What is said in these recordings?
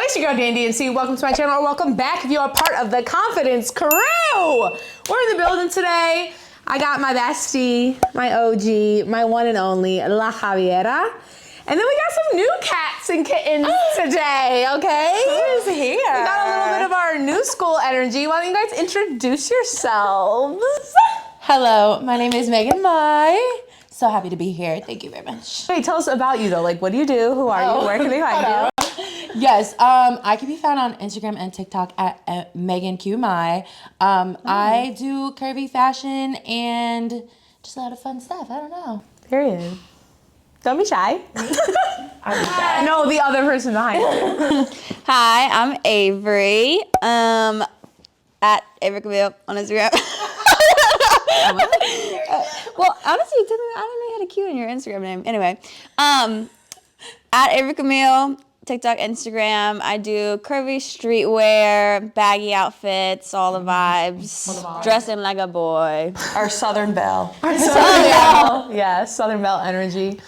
It's your girl, Dandy and welcome to my channel, or welcome back if you are part of the Confidence Crew. We're in the building today. I got my bestie, my OG, my one and only, La Javiera. And then we got some new cats and kittens today, okay? Who's here? We got a little bit of our new school energy. Why don't you guys introduce yourselves? Hello, my name is Megan Mai. So happy to be here. Thank you very much. Hey, tell us about you though. Like, what do you do? Who are you? Where can they find you? Yes, I can be found on Instagram and TikTok at Megan Q Mai. I do curvy fashion and just a lot of fun stuff. I don't know. Period. Don't be shy. I'm shy. No, the other person behind you. Hi, I'm Avery. At Avery Camille on Instagram. Well, honestly, I don't know how to cue in your Instagram name. Anyway, at Avery Camille, TikTok, Instagram. I do curvy streetwear, baggy outfits, all the vibes. Dressing like a boy. Our Southern Belle. Southern Belle. Yes, Southern Belle energy.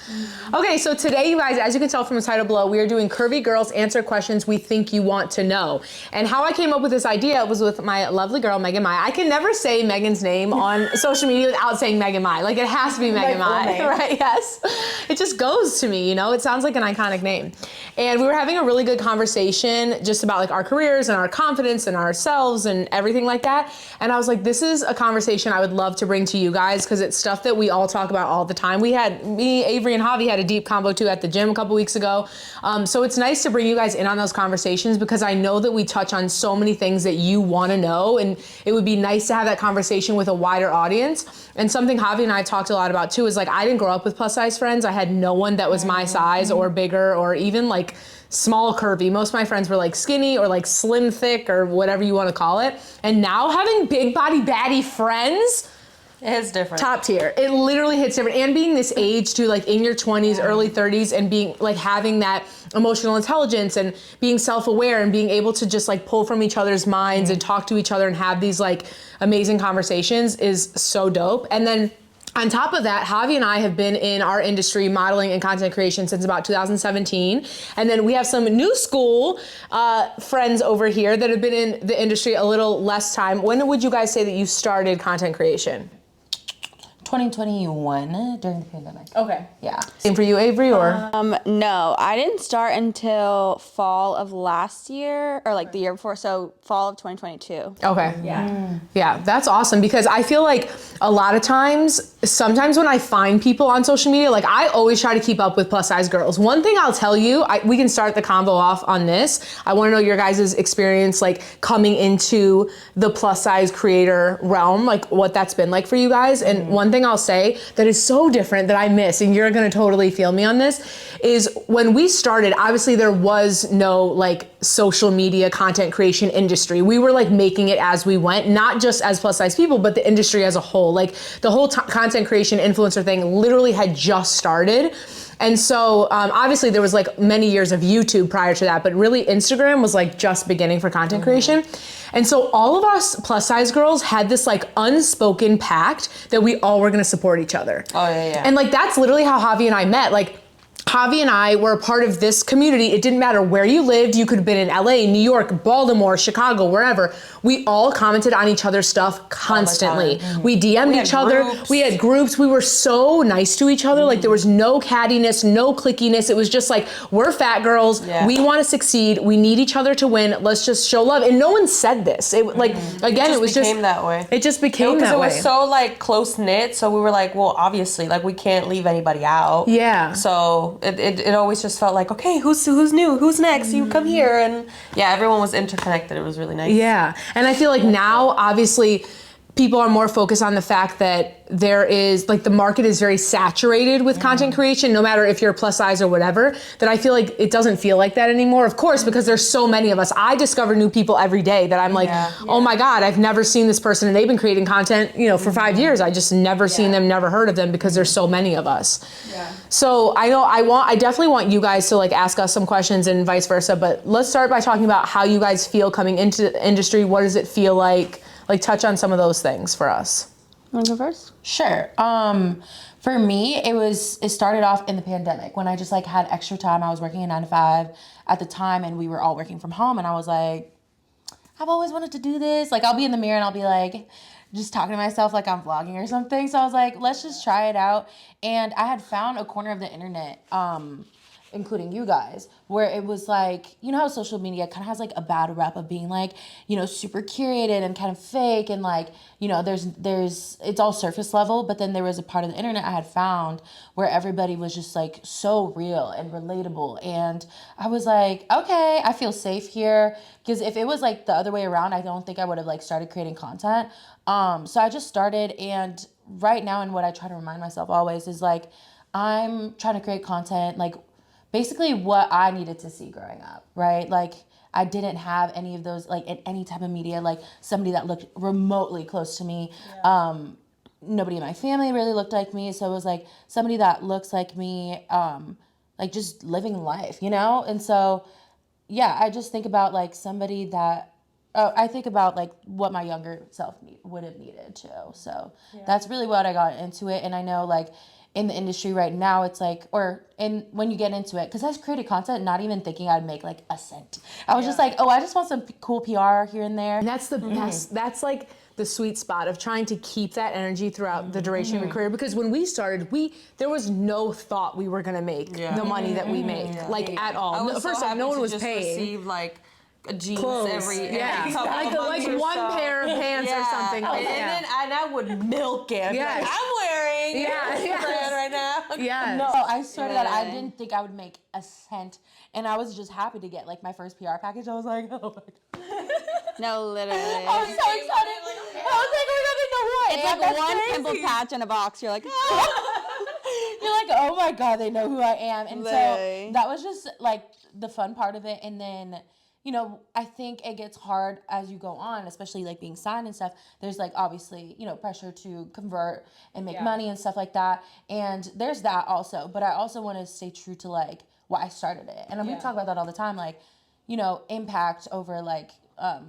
Okay, so today, you guys, as you can tell from the title below, we are doing Curvy Girls Answer Questions We Think You Want to Know. And how I came up with this idea was with my lovely girl, Megan Mai. I can never say Megan's name on social media without saying Megan Mai. Like, it has to be Megan Mai, right? Yes. It just goes to me, you know? It sounds like an iconic name. And we were having a really good conversation just about like our careers and our confidence and ourselves and everything like that. And I was like, this is a conversation I would love to bring to you guys because it's stuff that we all talk about all the time. Me, Avery, and Javi had a deep combo too at the gym a couple weeks ago. So it's nice to bring you guys in on those conversations because I know that we touch on so many things that you want to know, and it would be nice to have that conversation with a wider audience. And something Javi and I talked a lot about too is like, I didn't grow up with plus size friends. I had no one that was my size or bigger or even like small curvy. Most of my friends were like skinny or like slim thick or whatever you want to call it. And now having big body baddie friends, It's different. top tier. It literally hits different. And being this age too, like in your 20s, early 30s, and being like having that emotional intelligence and being self-aware and being able to just like pull from each other's minds and talk to each other and have these like amazing conversations is so dope. And then on top of that, Javi and I have been in our industry, modeling and content creation, since about 2017. And then we have some new school friends over here that have been in the industry a little less time. When would you guys say that you started content creation? 2021 during the pandemic. Okay. Yeah. Same for you, Avery, or? No, I didn't start until fall of last year, or like the year before, so fall of 2022. Okay. Yeah, that's awesome because I feel like a lot of times, sometimes when I find people on social media, like I always try to keep up with plus size girls. One thing I'll tell you, we can start the convo off on this. I want to know your guys' experience like coming into the plus size creator realm, like what that's been like for you guys. And one thing I'll say that is so different that I miss, and you're gonna totally feel me on this, is when we started, obviously there was no like social media content creation industry. We were like making it as we went, not just as plus size people, but the industry as a whole. Like the whole content creation influencer thing literally had just started. And so obviously there was like many years of YouTube prior to that, but really Instagram was like just beginning for content creation. And so all of us plus size girls had this like unspoken pact that we all were gonna support each other. Oh yeah. And like that's literally how Javi and I met. Like Javi and I were a part of this community. It didn't matter where you lived. You could have been in LA, New York, Baltimore, Chicago, wherever. We all commented on each other's stuff constantly. We DM'd each other. We had groups. We were so nice to each other. Like there was no cattiness, no clickiness. It was just like, we're fat girls. We want to succeed. We need each other to win. Let's just show love. And no one said this. It like, again, it was just became that way. It just became that way. Because it was so like close knit. So we were like, well, obviously, like we can't leave anybody out. Yeah. So it always just felt like, okay, who's new? Who's next? You come here. And yeah, everyone was interconnected. It was really nice. Yeah. And I feel like now, obviously, people are more focused on the fact that there is, like the market is very saturated with content creation, no matter if you're plus size or whatever, that I feel like it doesn't feel like that anymore. Of course, because there's so many of us. I discover new people every day that I'm like, oh my God, I've never seen this person and they've been creating content, you know, for 5 years. I just never seen them, never heard of them because there's so many of us. So I know I definitely want you guys to like ask us some questions and vice versa, but let's start by talking about how you guys feel coming into the industry. What does it feel like? Like touch on some of those things for us. Want to go first? Sure. For me, it started off in the pandemic when I just like had extra time. I was working a 9 to 5 at the time, and we were all working from home, and I was like, I've always wanted to do this. Like, I'll be in the mirror and I'll be like, just talking to myself like I'm vlogging or something. So I was like, let's just try it out. And I had found a corner of the internet, including you guys, where it was like, you know how social media kind of has like a bad rep of being like, you know, super curated and kind of fake, and like, you know, there's it's all surface level, but then there was a part of the internet I had found where everybody was just like so real and relatable, and I was like, okay, I feel safe here, because if it was like the other way around, I don't think I would have like started creating content. So I just started, and right now, and what I try to remind myself always is like, I'm trying to create content like basically what I needed to see growing up, right? Like, I didn't have any of those, like, in any type of media, like, somebody that looked remotely close to me. Yeah. Nobody in my family really looked like me, so it was, like, somebody that looks like me, like, just living life, you know? And so, yeah, I just think about, like, somebody that, I think about, like, what my younger self would have needed, too. So that's really what I got into it, and I know, like, in the industry right now, it's like, when you get into it, because I created content not even thinking I'd make like a cent. I was just like, oh, I just want some cool PR here and there. And that's the best. That's like the sweet spot of trying to keep that energy throughout the duration of your career. Because when we started, there was no thought we were gonna make the money that we make, at all. First off, no one was paid. Receive, like, jeans Clothes. every couple of like months one or so. pair of pants or something. And I would milk it. Yes. Like, I'm wearing yes. brand right now. Yes. No, I swear to God, I didn't think I would make a cent, and I was just happy to get like my first PR package. I was like, oh my God. No, literally. I was so excited. I was like, oh my God, they know who I am. It's like That's one crazy. pimple patch in a box. You're like, You're like, oh my God, they know who I am. And Literally. so that was just like the fun part of it. And then, you know, I think it gets hard as you go on, especially like being signed and stuff. There's like obviously, you know, pressure to convert and make money and stuff like that. And there's that also. But I also want to stay true to like why I started it. And we talk about that all the time, like, you know, impact over like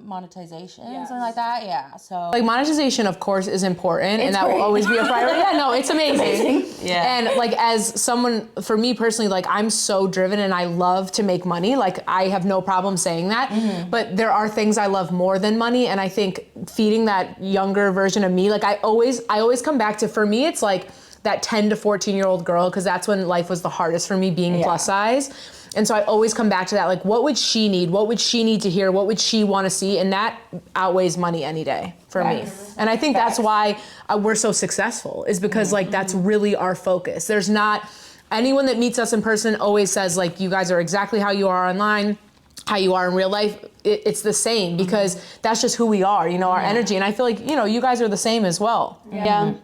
monetization, something like that. Yeah. So like monetization, of course, is important, and that will always be a priority. Yeah, no, it's amazing. Yeah. And like as someone, for me personally, like I'm so driven and I love to make money. Like I have no problem saying that. But there are things I love more than money, and I think feeding that younger version of me, like I always come back to, for me, it's like that 10 to 14-year-old girl, because that's when life was the hardest for me, being plus size. And so I always come back to that, like, what would she need? What would she need to hear? What would she want to see? And that outweighs money any day for me. And I think that's why we're so successful, is because like that's really our focus. There's not, anyone that meets us in person always says like, you guys are exactly how you are online, how you are in real life. It's the same, because that's just who we are, you know, our energy. And I feel like, you know, you guys are the same as well. yeah.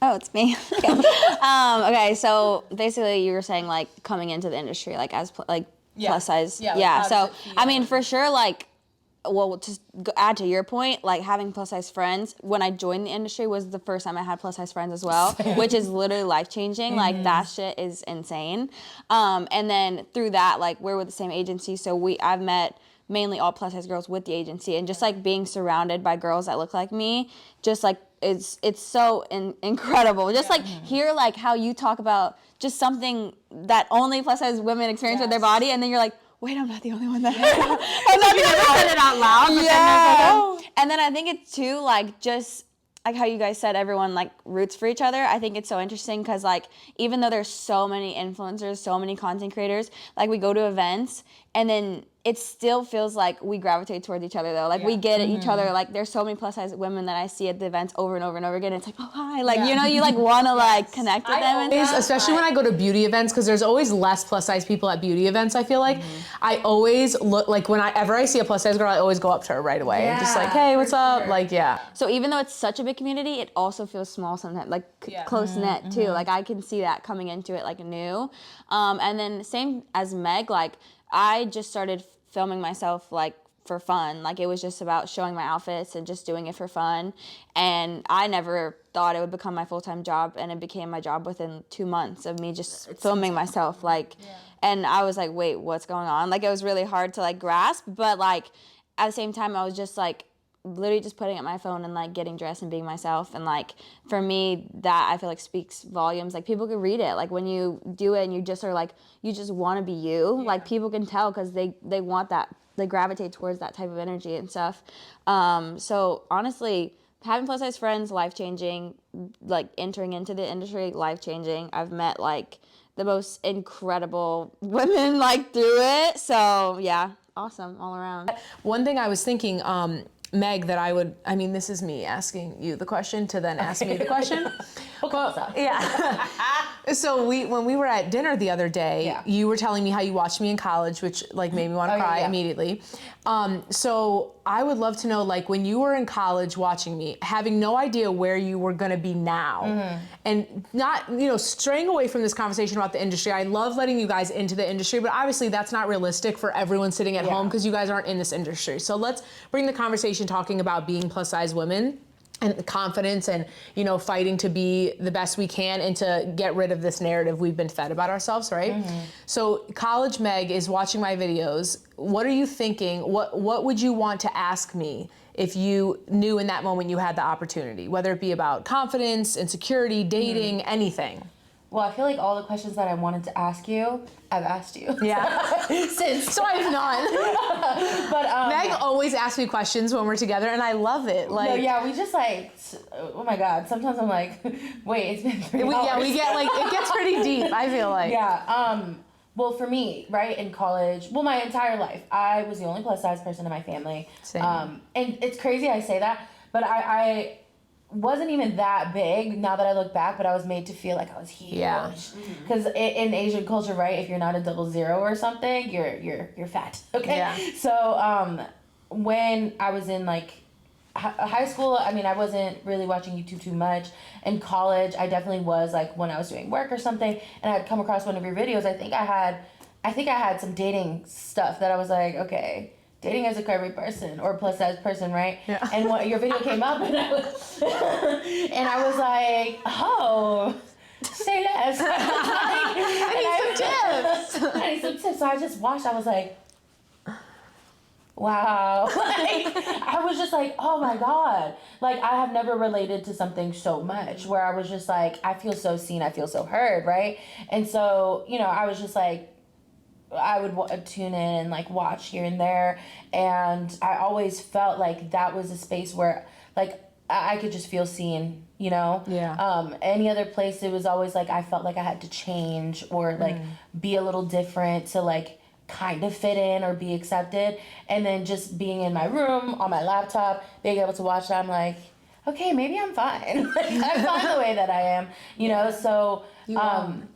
It's me. Okay. Okay, so basically you were saying like coming into the industry, like as plus size. Yeah. So I mean, for sure, like, well, to add to your point, like having plus size friends, when I joined the industry was the first time I had plus size friends as well, which is literally life changing. Like that shit is insane. And then through that, like we're with the same agency, so I've met mainly all plus size girls with the agency, and just like being surrounded by girls that look like me, just like it's so incredible. Just like hear like how you talk about just something that only plus size women experience with their body, and then you're like, wait, I'm not the only one that I'm not the only one said it out loud. But then and then I think it's too like just like how you guys said everyone like roots for each other. I think it's so interesting because like even though there's so many influencers, so many content creators, like we go to events and then it still feels like we gravitate towards each other though. Like we get at each other. Like there's so many plus size women that I see at the events over and over and over again. It's like, oh hi, like you know, you like want to like connect with them. And stuff. Especially when I go to beauty events, because there's always less plus size people at beauty events. I feel like I always look like whenever I see a plus size girl, I always go up to her right away and just like, hey, what's up? Like So even though it's such a big community, it also feels small sometimes, like close knit too. Like I can see that coming into it like new. And then same as Meg, like I just started filming myself like for fun. Like it was just about showing my outfits and just doing it for fun. And I never thought it would become my full-time job, and it became my job within 2 months of me just filming myself. Like, and I was like, wait, what's going on? Like it was really hard to like grasp, but like at the same time I was just like, literally just putting up my phone and like getting dressed and being myself. And like for me, that I feel like speaks volumes. Like people can read it. Like when you do it and you just are like, you just want to be you. Like people can tell because they want that. They gravitate towards that type of energy and stuff. So honestly, having plus size friends, life-changing. Like entering into the industry, life-changing. I've met like the most incredible women like through it. So yeah, awesome all around. One thing I was thinking, Meg, that this is me asking you the question to then ask me the question. Yeah. So when we were at dinner the other day, you were telling me how you watched me in college, which like made me want to cry immediately. So I would love to know, like when you were in college watching me, having no idea where you were going to be now, and not, straying away from this conversation about the industry. I love letting you guys into the industry, but obviously that's not realistic for everyone sitting at home because you guys aren't in this industry. So let's bring the conversation talking about being plus size women and confidence and, fighting to be the best we can and to get rid of this narrative we've been fed about ourselves, right? So college Meg is watching my videos. What are you thinking? What would you want to ask me if you knew in that moment you had the opportunity, whether it be about confidence, insecurity, dating, anything? Well, I feel like all the questions that I wanted to ask you, I've asked you. Yeah. So I've not. But Meg always asks me questions when we're together, and I love it. Like, no, yeah, we just like, oh my God. Sometimes I'm like, wait, it's been 3 hours. Yeah, we get like, it gets pretty deep, I feel like. Yeah. Well, for me, right, in college, well, my entire life, I was the only plus size person in my family. Same. And it's crazy I say that, but I wasn't even that big now that I look back, but I was made to feel like I was huge. Yeah. Because in Asian culture, right, if you're not a 00 or something, you're fat. Okay. Yeah. So when I was in like high school, I wasn't really watching YouTube too much. In college, I definitely was, like when I was doing work or something, and I'd come across one of your videos. I think I had some dating stuff that I was like, okay, dating as a curvy person or plus size person, right? Yeah. And your video came up, and I was like, oh, say less. I need some tips. I need some tips. So I just watched. I was like, wow. I was just like, oh my God. Like, I have never related to something so much where I was just like, I feel so seen, I feel so heard, right? And so, I was just like, I would tune in and like watch here and there, and I always felt like that was a space where like I could just feel seen, Yeah. Any other place, it was always like I felt like I had to change or like be a little different to like kind of fit in or be accepted. And then just being in my room on my laptop, being able to watch that, I'm like, okay, maybe I'm fine. Like, I'm fine the way that I am, so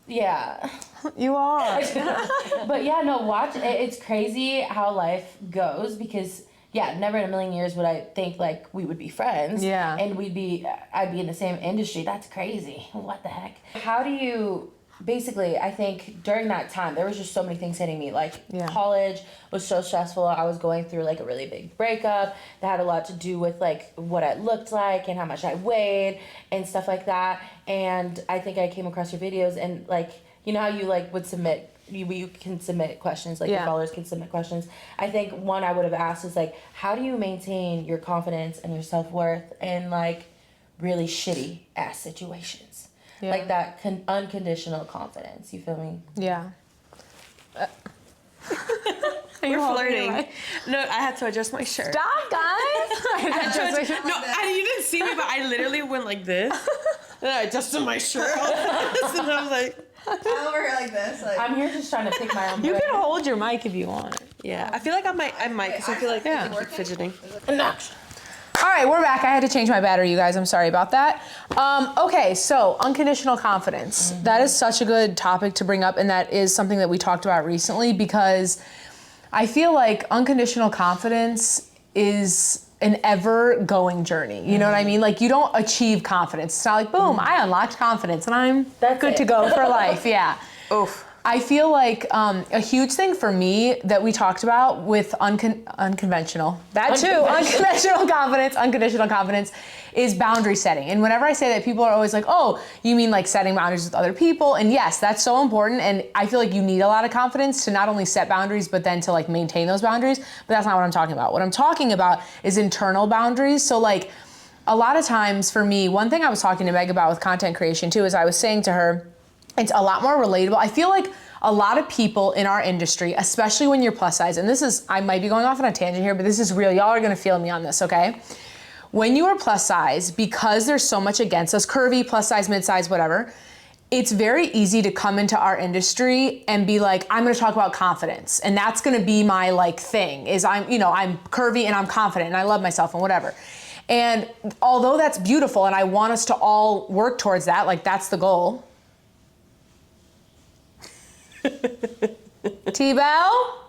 yeah. You are. But yeah, no, watch. It's crazy how life goes because, never in a million years would I think like we would be friends. Yeah. And I'd be in the same industry. That's crazy. What the heck? How do you, basically, I think during that time, there was just so many things hitting me. Like college was so stressful. I was going through like a really big breakup that had a lot to do with like what I looked like and how much I weighed and stuff like that. And I think I came across your videos and like, how you like would submit, you can submit questions, like your followers can submit questions. I think one I would have asked is like, how do you maintain your confidence and your self-worth in like really shitty ass situations? Yeah. Like that unconditional confidence, you feel me? Yeah. You're flirting. No, I had to adjust my shirt. Stop, guys! You didn't see me, but I literally went like this. And I adjusted my shirt. And I was like, I'm over here like this. Like, I'm here just trying to pick my own You brain. can hold your mic if you want. yeah. I feel like I might, because I feel like I keep fidgeting. All right, we're back. I had to change my battery, you guys. I'm sorry about that. Okay, so unconditional confidence. That is such a good topic to bring up, and that is something that we talked about recently because I feel like unconditional confidence is an ever-going journey. You know what I mean? Like, you don't achieve confidence. It's not like, boom, I unlocked confidence, and I'm good to go for life. Yeah. Oof. I feel like a huge thing for me that we talked about with unconventional, that too, unconventional confidence, unconditional confidence, is boundary setting. And whenever I say that, people are always like, oh, you mean like setting boundaries with other people? And yes, that's so important. And I feel like you need a lot of confidence to not only set boundaries, but then to like maintain those boundaries. But that's not what I'm talking about. What I'm talking about is internal boundaries. So like a lot of times for me, one thing I was talking to Meg about with content creation too, is I was saying to her, it's a lot more relatable. I feel like a lot of people in our industry, especially when you're plus size, and this is, I might be going off on a tangent here, but this is real. Y'all are gonna feel me on this, okay? When you are plus size, because there's so much against us, curvy, plus size, mid size, whatever, it's very easy to come into our industry and be like, I'm gonna talk about confidence. And that's gonna be my like thing, is I'm curvy and I'm confident and I love myself and whatever. And although that's beautiful and I want us to all work towards that, like that's the goal. T-Bell?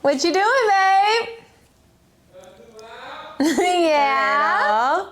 What you doing, babe? Yeah.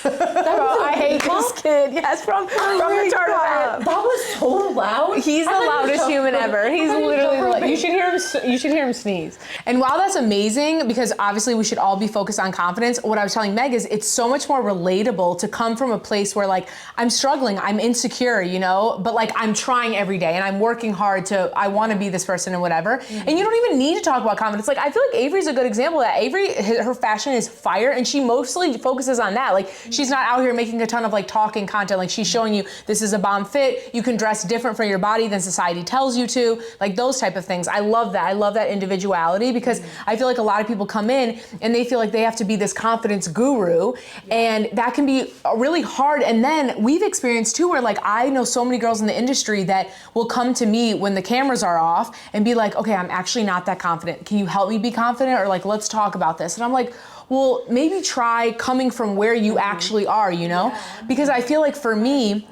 I hate this kid. Yes, from the tournament. That was so loud. He's the loudest human ever. He's literally. You should hear him. You should hear him sneeze. And while that's amazing, because obviously we should all be focused on confidence, what I was telling Meg is it's so much more relatable to come from a place where like I'm struggling, I'm insecure, you know, but like I'm trying every day and I'm working hard to. I want to be this person and whatever. Mm-hmm. And you don't even need to talk about confidence. Like I feel like Avery's a good example of that. Avery, her fashion is fire, and she mostly focuses on that. Like she's not out here making a ton of like talking content. Like she's showing you this is a bomb fit. You can dress different for your body than society tells you to. Like those type of things. I love that. I love that individuality because I feel like a lot of people come in and they feel like they have to be this confidence guru, and that can be really hard. And then we've experienced too where like I know so many girls in the industry that will come to me when the cameras are off and be like, okay, I'm actually not that confident. Can you help me be confident? Or like, let's talk about this. And I'm like, well, maybe try coming from where you actually are, you know? Because I feel like for me,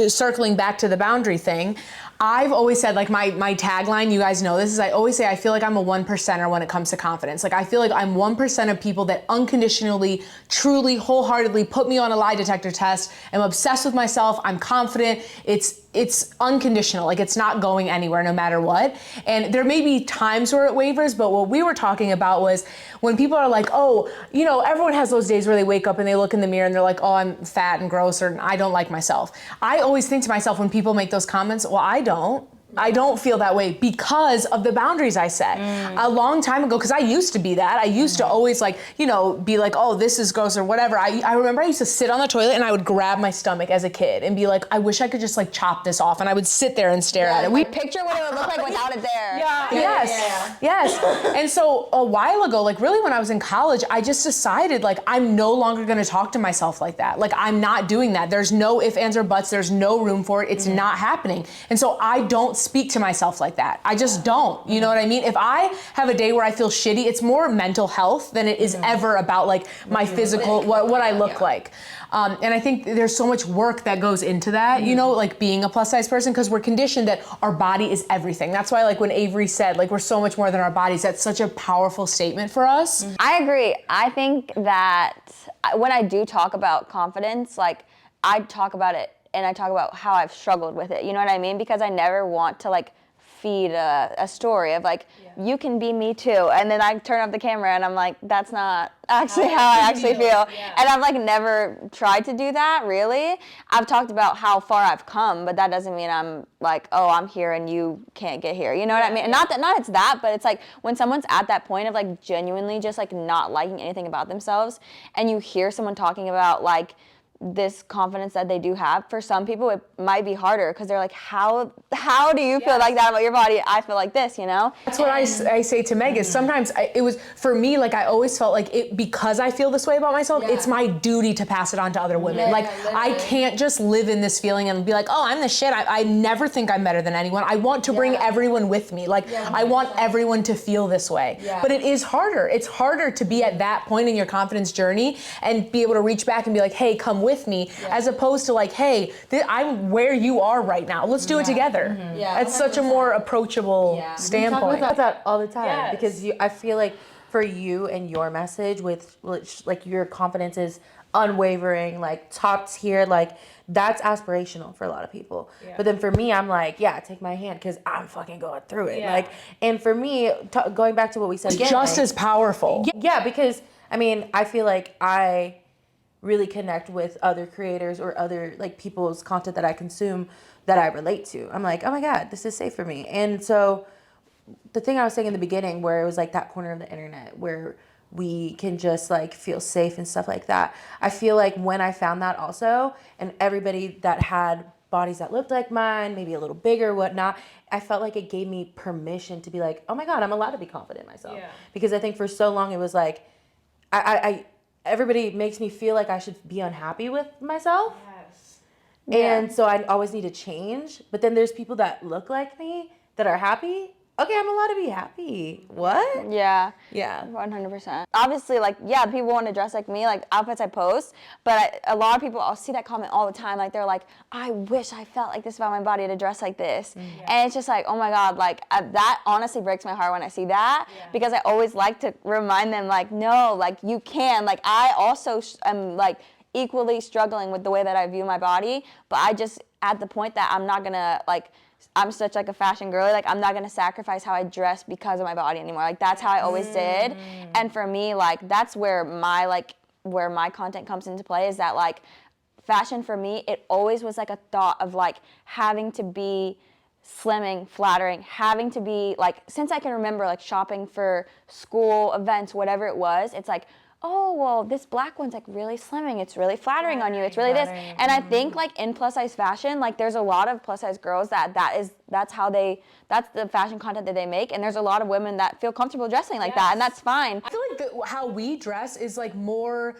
circling back to the boundary thing, I've always said, like my tagline, you guys know this, is I always say I feel like I'm a 1%er when it comes to confidence. Like I feel like I'm 1% of people that unconditionally, truly, wholeheartedly put me on a lie detector test. I'm obsessed with myself. I'm confident. It's unconditional. Like it's not going anywhere no matter what. And there may be times where it wavers, but what we were talking about was when people are like, oh, you know, everyone has those days where they wake up and they look in the mirror and they're like, oh, I'm fat and gross, or I don't like myself. I always think to myself when people make those comments, well, I don't feel that way because of the boundaries I set a long time ago, because I used to be that. I used to always like, you know, be like, oh, this is gross or whatever. I remember I used to sit on the toilet and I would grab my stomach as a kid and be like, I wish I could just like chop this off, and I would sit there and stare at it. We picture what it would look like without it there. Yes. And so a while ago, like really when I was in college, I just decided like I'm no longer gonna talk to myself like that. Like I'm not doing that. There's no ifs, ands, or buts. There's no room for it. It's not happening. And so I don't speak to myself like that. I just don't. You know what I mean? If I have a day where I feel shitty, it's more mental health than it is ever about like my physical, what I look like. And I think there's so much work that goes into that, you know, like being a plus size person, because we're conditioned that our body is everything. That's why like when Avery said, like, we're so much more than our bodies, that's such a powerful statement for us. I agree. I think that when I do talk about confidence, like I talk about it and I talk about how I've struggled with it. You know what I mean? Because I never want to like feed a story of like, you can be me too. And then I turn up the camera and I'm like, that's not actually how I actually feel. And I've like never tried to do that, really. I've talked about how far I've come, but that doesn't mean I'm like, oh, I'm here and you can't get here. You know what I mean? And not it's that, but it's like when someone's at that point of like genuinely just like not liking anything about themselves, and you hear someone talking about like this confidence that they do have, for some people it might be harder because they're like, how do you feel like that about your body? I feel like this, you know? That's what I say to Meg, is sometimes it was, for me, like I always felt like it, because I feel this way about myself, it's my duty to pass it on to other women. Like I can't just live in this feeling and be like, oh, I'm the shit. I never think I'm better than anyone. I want to bring everyone with me. Like I want everyone to feel this way. But it is harder. It's harder to be at that point in your confidence journey and be able to reach back and be like, hey, come with me, as opposed to like, hey, I'm where you are right now. Let's do it together. It's such a more approachable standpoint. We talk about that all the time because I feel like for you and your message with like your confidence is unwavering, like top tier, like that's aspirational for a lot of people. Yeah. But then for me, I'm like, yeah, take my hand because I'm fucking going through it. Yeah. Like, and for me, going back to what we said, It's just as powerful. yeah, because I mean, I feel like I really connect with other creators or other like people's content that I consume that I relate to. I'm like, oh my God, this is safe for me. And so the thing I was saying in the beginning where it was like that corner of the internet where we can just like feel safe and stuff like that. I feel like when I found that also, and everybody that had bodies that looked like mine, maybe a little bigger, whatnot, I felt like it gave me permission to be like, oh my God, I'm allowed to be confident in myself. Yeah. Because I think for so long it was like, I everybody makes me feel like I should be unhappy with myself. Yes. And so I always need to change. But then there's people that look like me that are happy. Okay, I'm allowed to be happy. What? Yeah. Yeah. 100%. Obviously, like, yeah, people want to dress like me, like outfits I post, but a lot of people, I'll see that comment all the time. Like, they're like, I wish I felt like this about my body to dress like this. And it's just like, oh my God, like, that honestly breaks my heart when I see that because I always like to remind them, like, no, like, you can. Like, I also am, like, equally struggling with the way that I view my body, but I just, at the point that I'm not going to, like, I'm such like a fashion girly, like I'm not gonna sacrifice how I dress because of my body anymore. Like that's how I always did. And for me, like that's where my content comes into play is that like fashion for me, it always was like a thought of like having to be slimming, flattering, having to be like, since I can remember like shopping for school events, whatever it was, it's like, oh, well, this black one's like really slimming. It's really flattering on you. It's really this. And I think like in plus size fashion, like there's a lot of plus size girls that's the fashion content that they make. And there's a lot of women that feel comfortable dressing like that. And that's fine. I feel like how we dress is like more.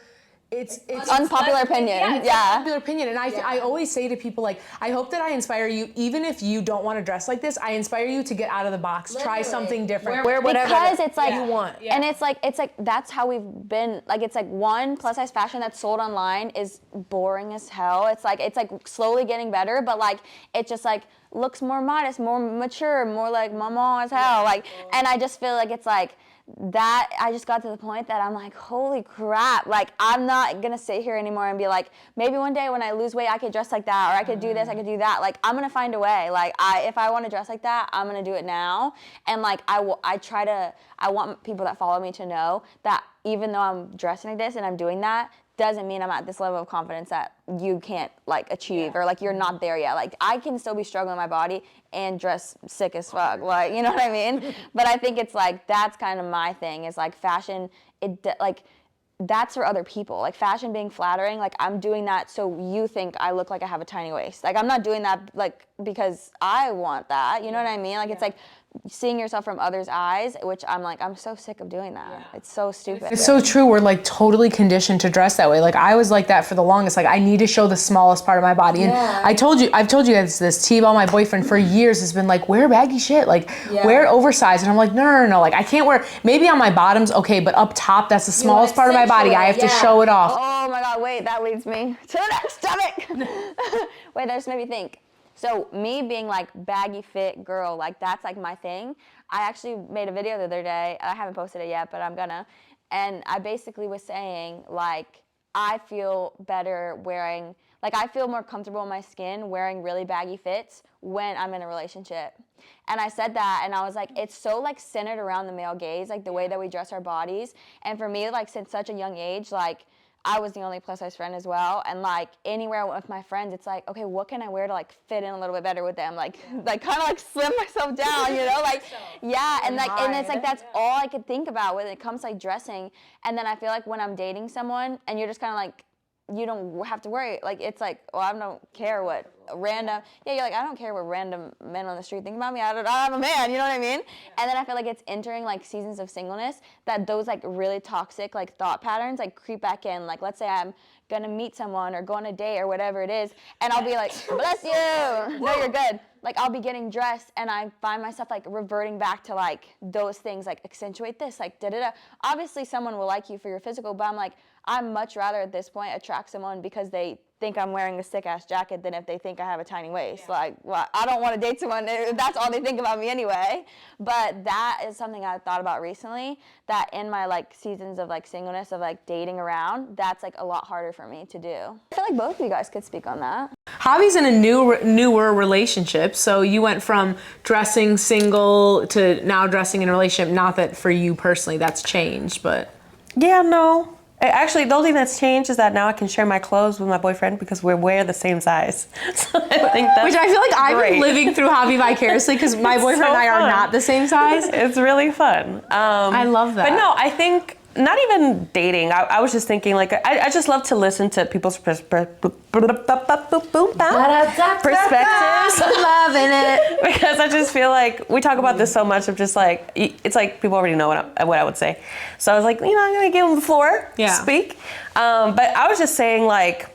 It's Unpopular opinion. It's unpopular opinion. And I always say to people, like, I hope that I inspire you, even if you don't want to dress like this, I inspire you to get out of the box, try something different. Wear whatever because it's like you want. And it's like that's how we've been. Like it's like one plus size fashion that's sold online is boring as hell. It's like slowly getting better, but like it just like looks more modest, more mature, more like mama as hell. Like, and I just feel like it's like that I just got to the point that I'm like, holy crap, like I'm not gonna sit here anymore and be like, maybe one day when I lose weight I could dress like that, or I could do this, I could do that. Like I'm gonna find a way. Like if I want to dress like that, I'm gonna do it now. And like I want people that follow me to know that even though I'm dressing like this and I'm doing that, doesn't mean I'm at this level of confidence that you can't like achieve or like you're not there yet. Like I can still be struggling with my body and dress sick as fuck, like, you know what I mean? But I think it's like that's kind of my thing is like fashion, like that's for other people. Like fashion being flattering, like I'm doing that so you think I look like I have a tiny waist. Like I'm not doing that like because I want that, you know what I mean? Like it's like seeing yourself from others' eyes, which I'm like, I'm so sick of doing that. It's so stupid. It's so true. We're like totally conditioned to dress that way. Like I was like that for the longest. Like I need to show the smallest part of my body. And I've told you guys this. T-Ball, my boyfriend, for years has been like, wear baggy shit. Like wear oversized. And I'm like, no. Like I can't wear, maybe on my bottoms, okay, but up top, that's the smallest part of my body. I have to show it off. Oh my God, wait, that leads me to the next topic. Wait, that just made me think. So me being like baggy fit girl, like that's like my thing. I actually made a video the other day. I haven't posted it yet, but I'm gonna. And I basically was saying like, I feel better wearing, like I feel more comfortable in my skin wearing really baggy fits when I'm in a relationship. And I said that and I was like, it's so like centered around the male gaze, like the way that we dress our bodies. And for me, like since such a young age, like I was the only plus size friend as well. And like anywhere I went with my friends, it's like, okay, what can I wear to like fit in a little bit better with them? Like kind of like slim myself down, you know, like, yeah. And like, and it's like, that's all I could think about when it comes to like dressing. And then I feel like when I'm dating someone and you're just kind of like, you don't have to worry. Like, it's like, well, I don't care what random, you're like, I don't care what random men on the street think about me. I'm a man, you know what I mean? And then I feel like it's entering like seasons of singleness that those like really toxic like thought patterns like creep back in. Like, let's say I'm gonna meet someone or go on a date or whatever it is, and I'll be like, bless you. No, you're good. Like, I'll be getting dressed and I find myself like reverting back to like those things, like accentuate this, like da-da-da. Obviously someone will like you for your physical, but I'm like, I'd much rather at this point attract someone because they think I'm wearing a sick ass jacket than if they think I have a tiny waist. Like, well, I don't want to date someone if that's all they think about me anyway. But that is something I thought about recently, that in my like seasons of like singleness, of like dating around, that's like a lot harder for me to do. I feel like both of you guys could speak on that. Javi's in a newer relationship, so you went from dressing single to now dressing in a relationship. Not that for you personally that's changed, but Yeah, no. Actually, the only thing that's changed is that now I can share my clothes with my boyfriend because we wear the same size. So I think that's which I feel like I've been great. living through Javi vicariously because my boyfriend so and I are fun. not the same size. It's really fun. I love that. But no, I think not even dating. I was just thinking like I just love to listen to people's perspectives. Loving it. Because I just feel like we talk about this so much of just like, it's like people already know what I would say. So I was like, I'm gonna give them the floor to speak. But I was just saying like,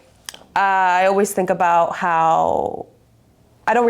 I always think about how I don't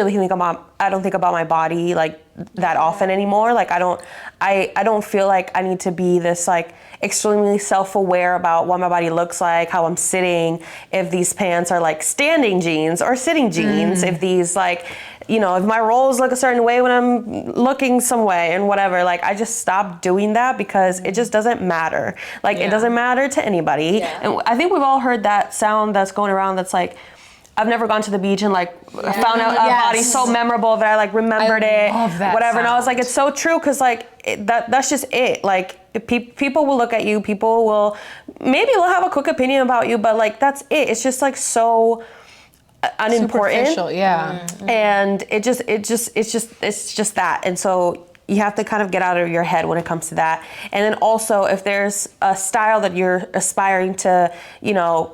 think about my body like that often anymore. Like I don't feel like I need to be this like extremely self-aware about what my body looks like, how I'm sitting, if these pants are like standing jeans or sitting jeans, if these like, if my rolls look a certain way when I'm looking some way and whatever. Like I just stopped doing that because it just doesn't matter. Like it doesn't matter to anybody. Yeah. And I think we've all heard that sound that's going around that's like, I've never gone to the beach and like found out a body so memorable that I like remembered it, whatever. And I was like, it's so true because like that's just it. Like people will look at you, people will maybe they'll have a quick opinion about you, but like that's it. It's just like so unimportant. Superficial, yeah. And it's just that. And so you have to kind of get out of your head when it comes to that. And then also if there's a style that you're aspiring to,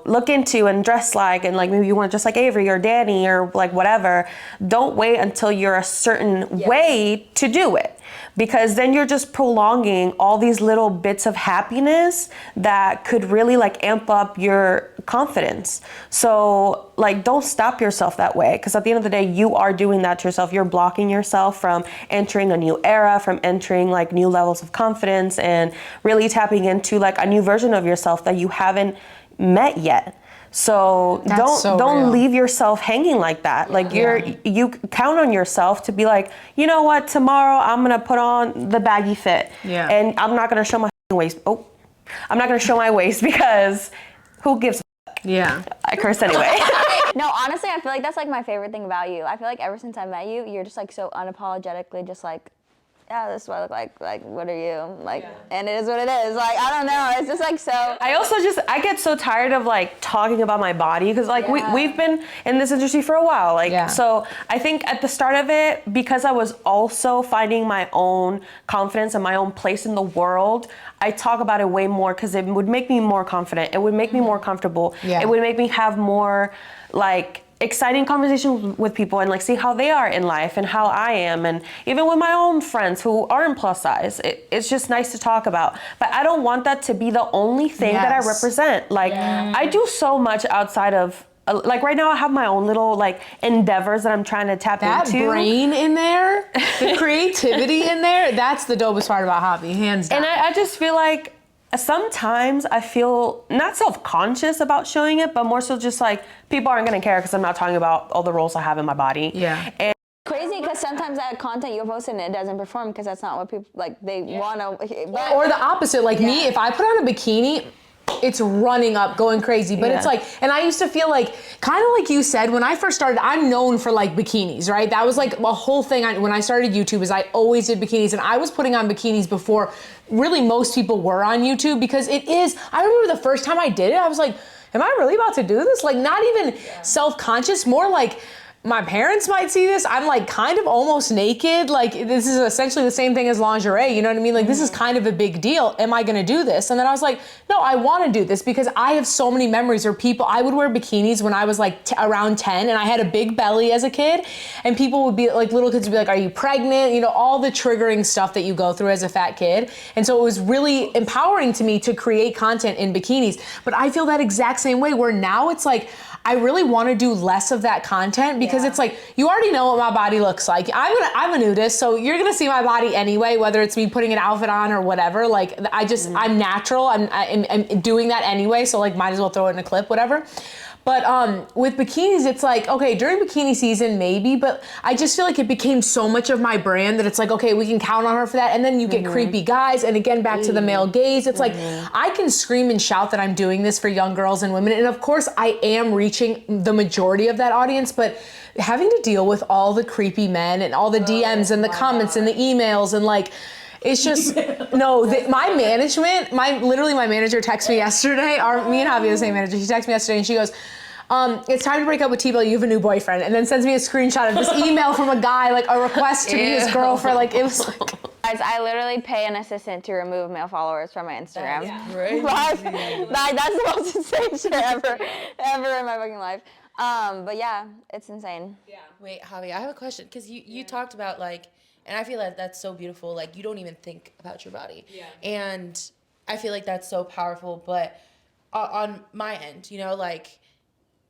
look into and dress like, and like maybe you want to dress like Avery or Danny or like whatever, don't wait until you're a certain way to do it. Because then you're just prolonging all these little bits of happiness that could really like amp up your confidence. So like, don't stop yourself that way. Because at the end of the day, you are doing that to yourself. You're blocking yourself from entering a new era, from entering like new levels of confidence and really tapping into like a new version of yourself that you haven't met yet. So don't leave yourself hanging like that. Like you count on yourself to be like, you know what, tomorrow I'm gonna put on the baggy fit. Yeah. And I'm not gonna show my waist. I'm not gonna show my waist because who gives a fuck? Yeah. I curse anyway. No, honestly, I feel like that's like my favorite thing about you. I feel like ever since I met you, you're just like so unapologetically just like, yeah, this is what I look like. Like, what are you? Like, and it is what it is. Like, I don't know. It's just like so. I get so tired of like talking about my body because like we've been in this industry for a while. Like, so I think at the start of it, because I was also finding my own confidence and my own place in the world, I talk about it way more because it would make me more confident. It would make me more comfortable. Yeah. It would make me have more like exciting conversations with people and like see how they are in life and how I am, and even with my own friends who aren't plus size. It's just nice to talk about. But I don't want that to be the only thing that I represent. Like I do so much outside of like right now I have my own little like endeavors that I'm trying to tap into. That brain in there, the creativity in there, that's the dopest part about Javi, hands down. And I just feel like sometimes I feel not self-conscious about showing it, but more so just like people aren't gonna care because I'm not talking about all the roles I have in my body. Yeah. And Crazy because sometimes that content you're posting it doesn't perform because that's not what people like. They want to. Or the opposite, like me, if I put on a bikini, it's running up, going crazy. But it's like, and I used to feel like, kind of like you said, when I first started, I'm known for like bikinis, right? That was like a whole thing when I started YouTube, is I always did bikinis, and I was putting on bikinis before really most people were on YouTube, because it is, I remember the first time I did it, I was like, am I really about to do this? Like not even self-conscious, more like, my parents might see this. I'm like kind of almost naked. Like this is essentially the same thing as lingerie. You know what I mean? Like this is kind of a big deal. Am I gonna do this? And then I was like, no, I wanna do this because I have so many memories where people, I would wear bikinis when I was like around 10, and I had a big belly as a kid, and people would be like, little kids would be like, are you pregnant? You know, all the triggering stuff that you go through as a fat kid. And so it was really empowering to me to create content in bikinis. But I feel that exact same way, where now it's like, I really want to do less of that content because it's like, you already know what my body looks like. I'm a nudist, so you're gonna see my body anyway, whether it's me putting an outfit on or whatever. Like I'm natural. I'm doing that anyway, so like might as well throw it in a clip, whatever. But with bikinis, it's like, okay, during bikini season, maybe, but I just feel like it became so much of my brand that it's like, okay, we can count on her for that. And then you get creepy guys. And again, back to the male gaze, it's like, I can scream and shout that I'm doing this for young girls and women. And of course, I am reaching the majority of that audience, but having to deal with all the creepy men and all the DMs and the comments and the emails and like, it's just, no, my management, my manager texted me yesterday, me and Javi are the same manager, she texted me yesterday and she goes, it's time to break up with T-Bell, you have a new boyfriend, and then sends me a screenshot of this email from a guy, like a request to meet his girlfriend, like it was like. Guys, I literally pay an assistant to remove male followers from my Instagram. Crazy. That's the most insane shit ever in my fucking life. But yeah, it's insane. Yeah. Wait, Javi, I have a question, because you talked about like, and I feel like that's so beautiful, like you don't even think about your body. Yeah. And I feel like that's so powerful, but on my end, you know, like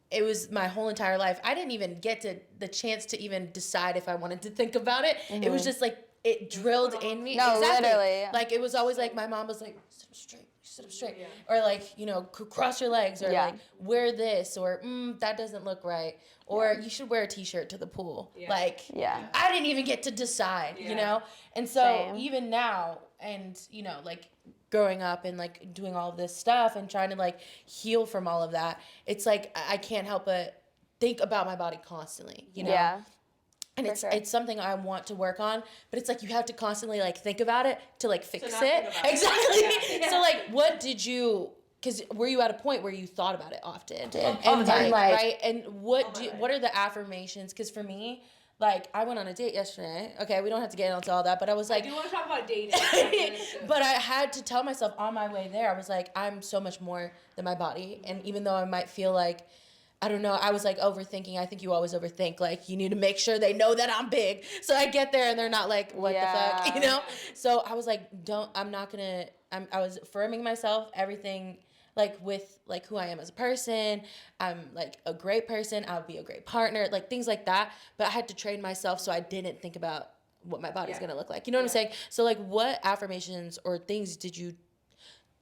it was my whole entire life. I didn't even get the chance to even decide if I wanted to think about it. Mm-hmm. It was just like, it drilled in me. No, exactly. Literally. Like it was always like, my mom was like, sit up straight. Yeah. Or like, you know, cross your legs, or like wear this, or that doesn't look right. Or you should wear a t-shirt to the pool. Yeah. Like, I didn't even get to decide, you know? And so even now, and you know, like growing up and like doing all this stuff and trying to like heal from all of that, it's like, I can't help but think about my body constantly, you know? Yeah. And it's something I want to work on, but it's like you have to constantly like think about it to like fix it. Exactly. So like, what did you? Because were you at a point where you thought about it often? And like, right? And what are the affirmations? Because for me, like I went on a date yesterday. Okay, we don't have to get into all that, but I was like, I do want to talk about dating. But I had to tell myself on my way there, I was like, I'm so much more than my body, and even though I might feel like, I don't know, I was like overthinking. I think you always overthink. Like you need to make sure they know that I'm big. So I get there and they're not like, what the fuck, you know? So I was like, I was affirming myself, everything, like with like who I am as a person. I'm like a great person. I'll be a great partner, like things like that. But I had to train myself so I didn't think about what my body's going to look like. You know what I'm saying? So like what affirmations or things did you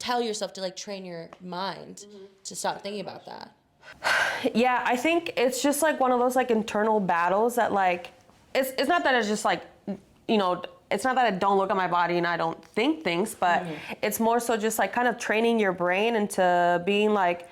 tell yourself to like train your mind to stop thinking about that? Yeah, I think it's just like one of those like internal battles that like, it's not that it's just like, you know, it's not that I don't look at my body and I don't think things, but it's more so just like kind of training your brain into being like,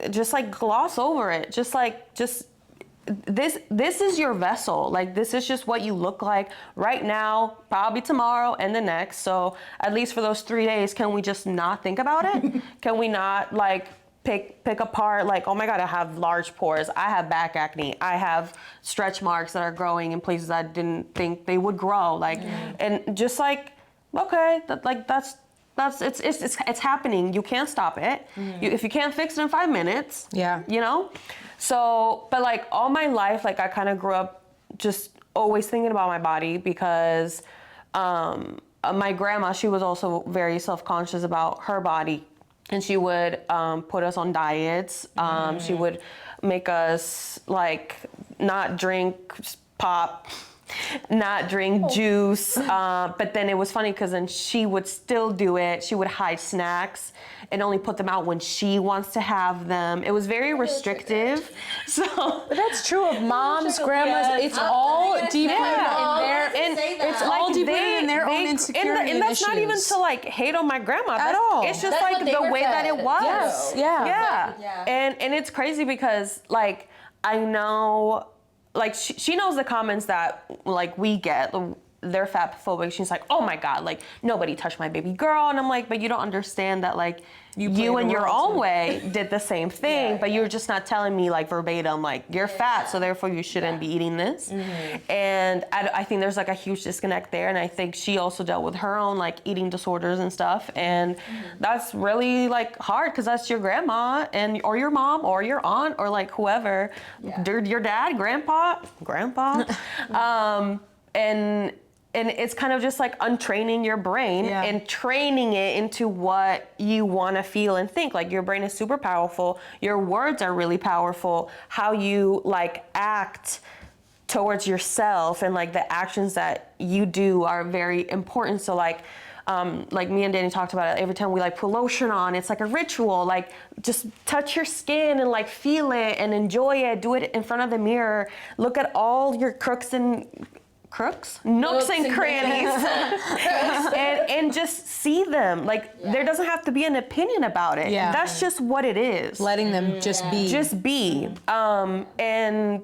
just like gloss over it. Just this is your vessel. Like this is just what you look like right now, probably tomorrow and the next. So at least for those 3 days, can we just not think about it? Can we not like pick apart like, oh my God, I have large pores, I have back acne, I have stretch marks that are growing in places I didn't think they would grow, like, and just like, okay, it's happening. You can't stop it. If you can't fix it in 5 minutes, you know. So, but like all my life, like I kind of grew up just always thinking about my body because my grandma, she was also very self-conscious about her body. And she would put us on diets. She would make us like not drink pop, not drink juice. But then it was funny because then she would still do it. She would hide snacks and only put them out when she wants to have them. It was very restrictive. So but that's true of moms, grandmas. It's all deep in their, it's all deep in their own insecurity and that's not even to like hate on my grandma at all. It's just like the way that it was. Yes. Yeah. And it's crazy because like I know, like she knows the comments that like we get. They're fat phobic. She's like, oh my God, like nobody touched my baby girl. And I'm like, but you don't understand that like you in your own way did the same thing, but you're just not telling me like verbatim, like you're fat, so therefore you shouldn't be eating this. And I think there's like a huge disconnect there. And I think she also dealt with her own like eating disorders and stuff. And that's really like hard because that's your grandma and or your mom or your aunt or like whoever, your dad, grandpa. And it's kind of just like untraining your brain and training it into what you want to feel and think. Like your brain is super powerful. Your words are really powerful. How you like act towards yourself and like the actions that you do are very important. So like, like me and Danny talked about it, every time we like put lotion on, it's like a ritual. Like just touch your skin and like feel it and enjoy it. Do it in front of the mirror. Look at all your nooks and crannies and just see them. Like there doesn't have to be an opinion about it. Yeah. That's just what it is. Letting them just be. Just be. And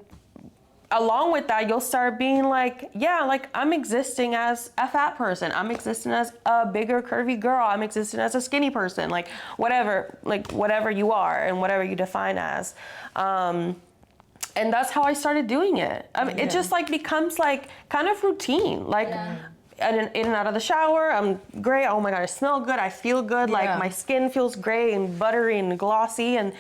along with that, you'll start being like, yeah, like I'm existing as a fat person. I'm existing as a bigger curvy girl. I'm existing as a skinny person. Like whatever you are and whatever you define as. And that's how I started doing it. I mean, it just like becomes like kind of routine. Like in and out of the shower, I'm great. Oh my God, I smell good. I feel good. Like my skin feels great and buttery and glossy and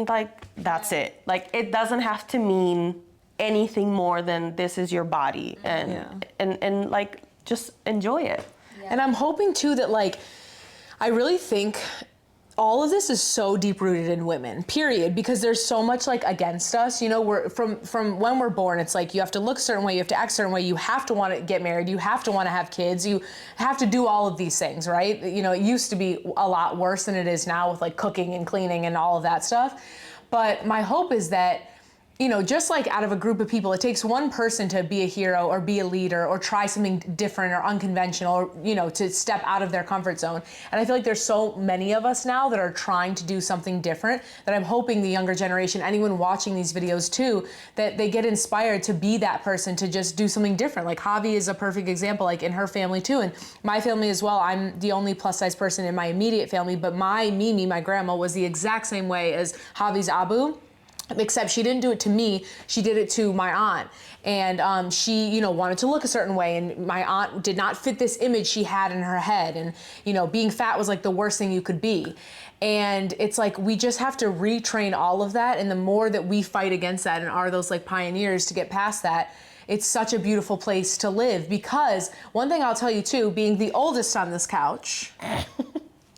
like that's it. Like it doesn't have to mean anything more than this is your body and like just enjoy it. And I'm hoping too that like, I really think all of this is so deep rooted in women, period, because there's so much like against us, you know, we're from when we're born, it's like you have to look a certain way, you have to act a certain way, you have to want to get married, you have to want to have kids, you have to do all of these things, right? You know, it used to be a lot worse than it is now with like cooking and cleaning and all of that stuff. But my hope is that, you know, just like out of a group of people, it takes one person to be a hero or be a leader or try something different or unconventional or, you know, to step out of their comfort zone. And I feel like there's so many of us now that are trying to do something different that I'm hoping the younger generation, anyone watching these videos too, that they get inspired to be that person, to just do something different. Like Javi is a perfect example, like in her family too. And my family as well. I'm the only plus size person in my immediate family, but my Mimi, my grandma, was the exact same way as Javi's Abu. Except she didn't do it to me, she did it to my aunt. And she, you know, wanted to look a certain way, and my aunt did not fit this image she had in her head. And, you know, being fat was like the worst thing you could be. And it's like, we just have to retrain all of that. And the more that we fight against that and are those like pioneers to get past that, it's such a beautiful place to live. Because one thing I'll tell you too, being the oldest on this couch,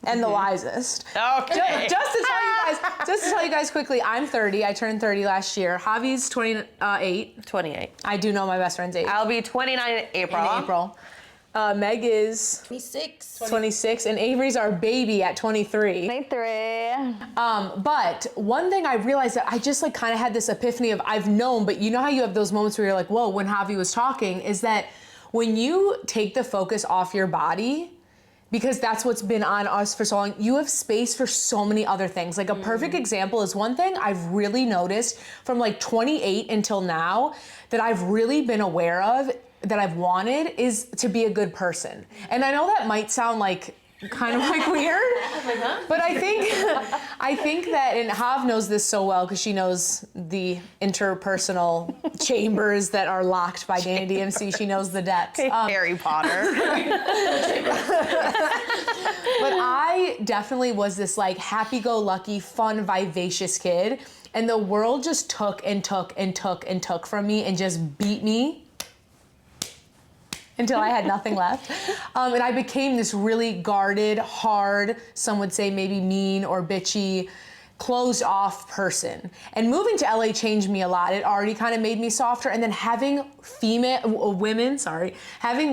and the wisest. Okay. Just to tell you guys quickly, I'm 30. I turned 30 last year. Javi's 28. 28. I do know my best friend's age. I'll be 29 in April. In April. Meg is 26, and Avery's our baby at 23. 23. But one thing I realized that I just like kind of had this epiphany of I've known, but you know how you have those moments where you're like, whoa, when Javi was talking, is that when you take the focus off your body, because that's what's been on us for so long, you have space for so many other things. Like a perfect example is one thing I've really noticed from like 28 until now that I've really been aware of, that I've wanted, is to be a good person. And I know that might sound like kind of like weird, but I think that, and Hav knows this so well because she knows the interpersonal chambers that are locked by Dana DMC. She knows the depths. Harry Potter. But I definitely was this like happy-go-lucky, fun, vivacious kid, and the world just took and took and took and took from me and just beat me until I had nothing left. And I became this really guarded, hard, some would say maybe mean or bitchy, closed off person. And moving to LA changed me a lot. It already kind of made me softer. And then having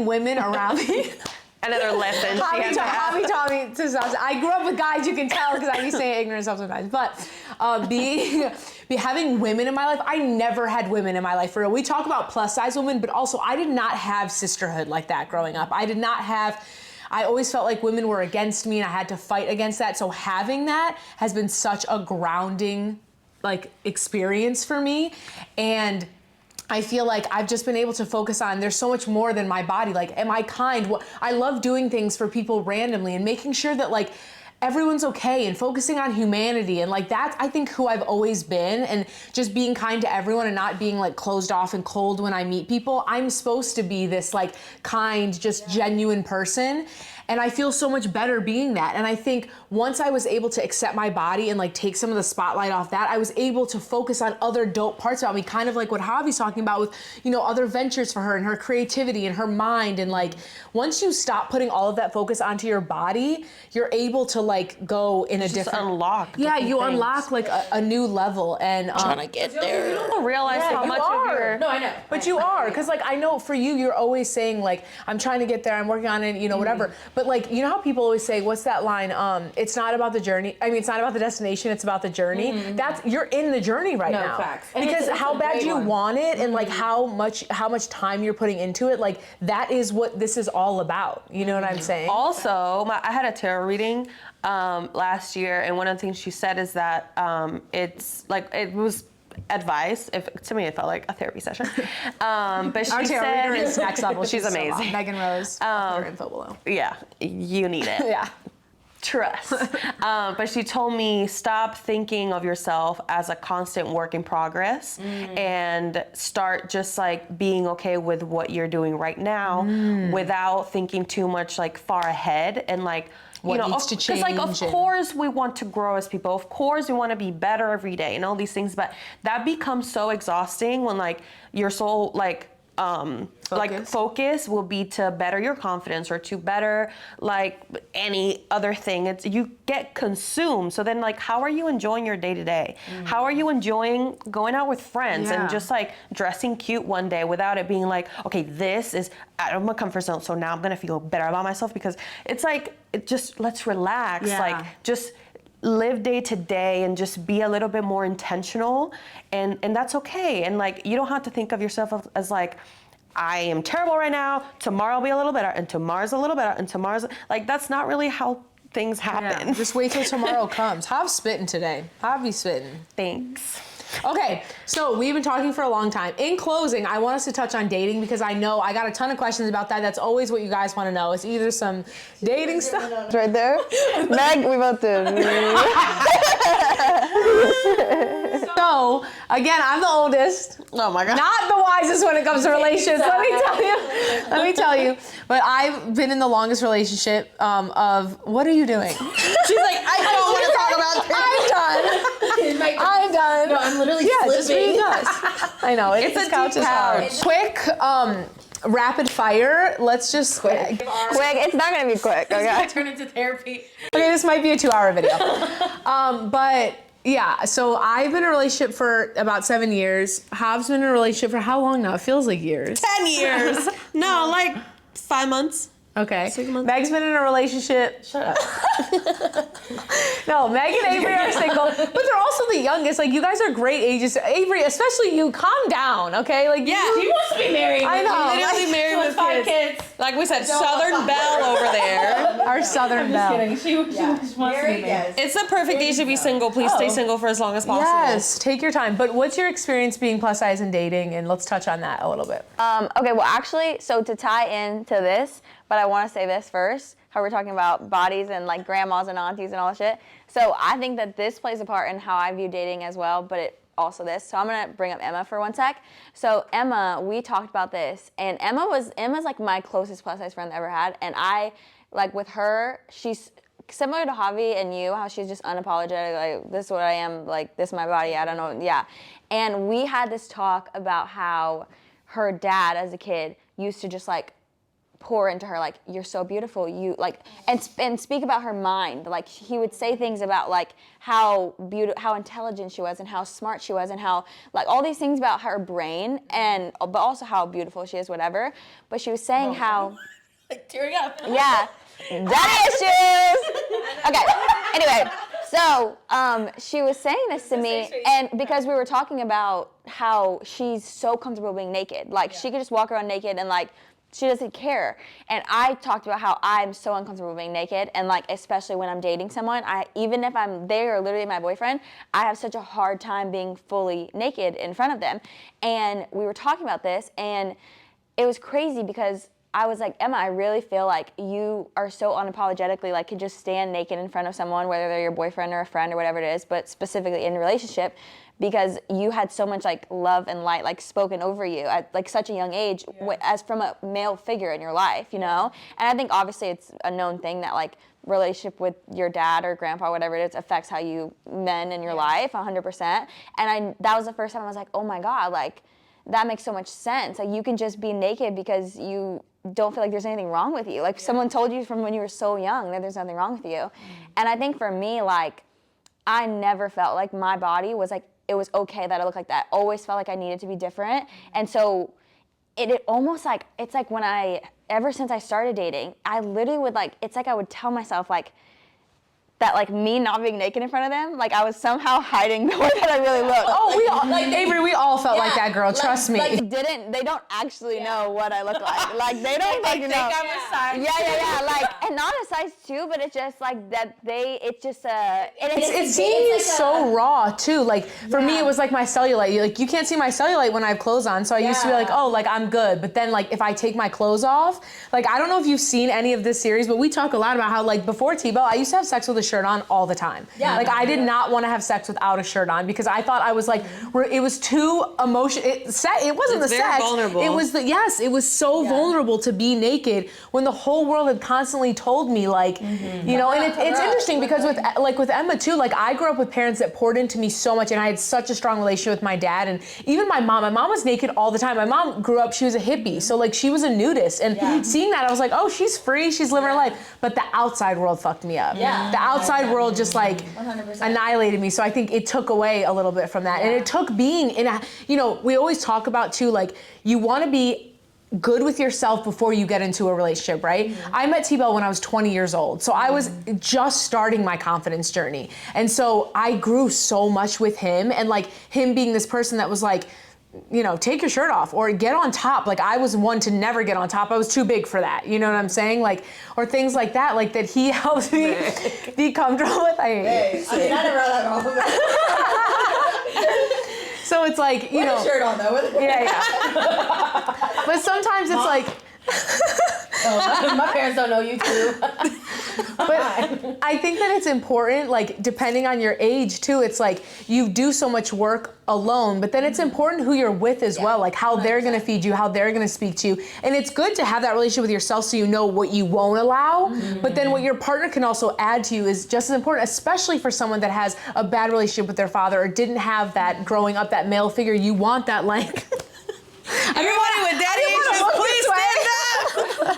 women around me. Another lesson. Javi taught me to stop. I grew up with guys, you can tell, because I be saying ignorant stuff sometimes. But having women in my life, I never had women in my life for real. We talk about plus size women, but also I did not have sisterhood like that growing up. I always felt like women were against me and I had to fight against that. So having that has been such a grounding like experience for me. And I feel like I've just been able to focus on, there's so much more than my body. Like, am I kind? I love doing things for people randomly and making sure that like everyone's okay and focusing on humanity. And like that's, I think, who I've always been, and just being kind to everyone and not being like closed off and cold when I meet people. I'm supposed to be this like kind, just genuine person. And I feel so much better being that. And I think once I was able to accept my body and like take some of the spotlight off that, I was able to focus on other dope parts about me, kind of like what Javi's talking about with, you know, other ventures for her and her creativity and her mind. And like, once you stop putting all of that focus onto your body, you're able to like go in a different, unlock. Yeah, you unlock like a new level. And Trying to get there. You don't realize how much of your... No, I know. But you are, because like I know for you, you're always saying like, I'm trying to get there, I'm working on it, you know, whatever. But like, you know how people always say, what's that line? It's not about the journey. I mean, it's not about the destination, it's about the journey. That's, you're in the journey right now. Facts. Because it's how a bad great you one. want it and like how much time you're putting into it, like that is what this is all about. You know what I'm saying? Also, I had a tarot reading last year, and one of the things she said is that it's like, it was advice. If to me, it felt like a therapy session. But she Our tarot said, reader is next level. She's amazing. Megan Rose. Her info below. Yeah, you need it. Yeah. Trust. But she told me, stop thinking of yourself as a constant work in progress and start just like being okay with what you're doing right now without thinking too much like far ahead and like, What needs to because like of change and- course we want to grow as people. Of course we want to be better every day and all these things, but that becomes so exhausting when like your soul focus will be to better your confidence or to better like any other thing. It's you get consumed. So then like how are you enjoying your day to day? How are you enjoying going out with friends and just like dressing cute one day without it being like, okay, this is out of my comfort zone, so now I'm gonna feel better about myself? Because it's like, let's relax. Yeah. Like just live day to day and just be a little bit more intentional, and that's okay. And like you don't have to think of yourself as like, I am terrible right now, tomorrow will be a little better, and tomorrow's a little better, and tomorrow's like, that's not really how things happen. Yeah. Just wait till tomorrow comes. Hav's spitting today. Javi spitting. Thanks. Okay, so we've been talking for a long time. In closing, I want us to touch on dating because I know I got a ton of questions about that. That's always what you guys want to know. It's either some dating stuff. It's right there. Meg, we both did. So, again, I'm the oldest. Oh my God. Not the wisest when it comes to relationships, let me tell you. But I've been in the longest relationship of, what are you doing? She's like, I don't want to talk about this. I'm done. No, I'm literally Just slipping. read us. I know, It's a couch deep is hard. couch. Quick, rapid fire. Let's just quick. Quick, it's not gonna be quick, okay? Turn into therapy. Okay, this might be a 2-hour video. But yeah, so I've been in a relationship for about 7 years. Hav's been in a relationship for how long now? It feels like years. 10 years. No, like 5 months. Okay. 6 months. Meg's been in a relationship. Shut up. No, Meg and Avery are single, but they're also the youngest. Like, you guys are great ages. Avery, especially you, calm down, okay? Like, Yeah. He wants to be married. I know. Literally married with 5 kids. Like we said, Southern Belle over there. Our Southern Just Belle. kidding. She just wants to be married. It's the perfect age to be single. Please stay single for as long as possible. Yes, take your time. But what's your experience being plus size and dating? And let's touch on that a little bit. Okay, well actually, so to tie into this, but I want to say this first, how we're talking about bodies and like grandmas and aunties and all that shit. So I think that this plays a part in how I view dating as well, but it also this. So I'm gonna bring up Emma for one sec. So Emma, we talked about this, and Emma's like my closest plus size friend I ever had, and I like with her, she's similar to Javi and you, how she's just unapologetic, like this is what I am, like this is my body, I don't know, yeah. And we had this talk about how her dad as a kid used to just like pour into her like, you're so beautiful, you like, and speak about her mind. Like he would say things about like how intelligent she was and how smart she was and how like all these things about her brain and but also how beautiful she is, whatever. But she was saying how Like tearing up. yeah, daddy issues. Okay. Anyway, so she was saying this to me, and because we were talking about how she's so comfortable being naked, like she could just walk around naked and like she doesn't care. And I talked about how I'm so uncomfortable being naked, and like especially when I'm dating someone, even if I'm there or literally my boyfriend, I have such a hard time being fully naked in front of them. And we were talking about this, and it was crazy because I was like, Emma, I really feel like you are so unapologetically like can just stand naked in front of someone, whether they're your boyfriend or a friend or whatever it is, but specifically in a relationship, because you had so much like love and light like spoken over you at like such a young age as from a male figure in your life, you know? And I think obviously it's a known thing that like relationship with your dad or grandpa, whatever it is, affects how you men in your life 100%. And that was the first time I was like, oh my God, like that makes so much sense. Like you can just be naked because you don't feel like there's anything wrong with you. Like someone told you from when you were so young that there's nothing wrong with you. And I think for me, like I never felt like my body was like, it was okay that I looked like that. Always felt like I needed to be different. And so it almost like, it's like when ever since I started dating, I literally would like, it's like I would tell myself like, that like me not being naked in front of them, like I was somehow hiding the way that I really looked. Oh, we all, like Avery, we all felt like that, girl. Trust me. Like they don't actually know what I look like. Like they don't like know. I'm a size. Yeah. Like, and not a size 2, but it's just like that it's just it seems so raw too. Like for me, it was like my cellulite. Like you can't see my cellulite when I have clothes on. So I used to be like, oh, like I'm good. But then like if I take my clothes off, like I don't know if you've seen any of this series, but we talk a lot about how like before T-Bell, I used to have sex with a shirt on all the time. Yeah. Like I did not want to have sex without a shirt on because I thought I was like, it was too emotional. It wasn't the sex. Vulnerable. It was it was so vulnerable to be naked when the whole world had constantly told me like, you know, and it's interesting because with Emma too, like I grew up with parents that poured into me so much and I had such a strong relationship with my dad and even my mom was naked all the time. My mom grew up, she was a hippie. So like she was a nudist and seeing that I was like, oh, she's free, she's living her life. But the outside world fucked me up. Yeah. The outside world just like 100%. Annihilated me. So I think it took away a little bit from that. And it took being in a, you know, we always talk about too, like you want to be good with yourself before you get into a relationship, right? I met T-Bell when I was 20 years old. So I was just starting my confidence journey. And so I grew so much with him and like him being this person that was like, you know, take your shirt off or get on top. Like I was one to never get on top. I was too big for that. You know what I'm saying? Like, or things like that, like that he helped me be comfortable with. I mean, I never had that wrong. So it's like, you know. Put a shirt on though. Yeah. But sometimes it's like. My parents don't know you too. But I think that it's important, like depending on your age too, it's like you do so much work alone, but then it's important who you're with as well, like how they're gonna feed you, how they're gonna speak to you. And it's good to have that relationship with yourself so you know what you won't allow, but then what your partner can also add to you is just as important, especially for someone that has a bad relationship with their father or didn't have that growing up, that male figure. You want that like... Everybody with daddy issues, please stand up.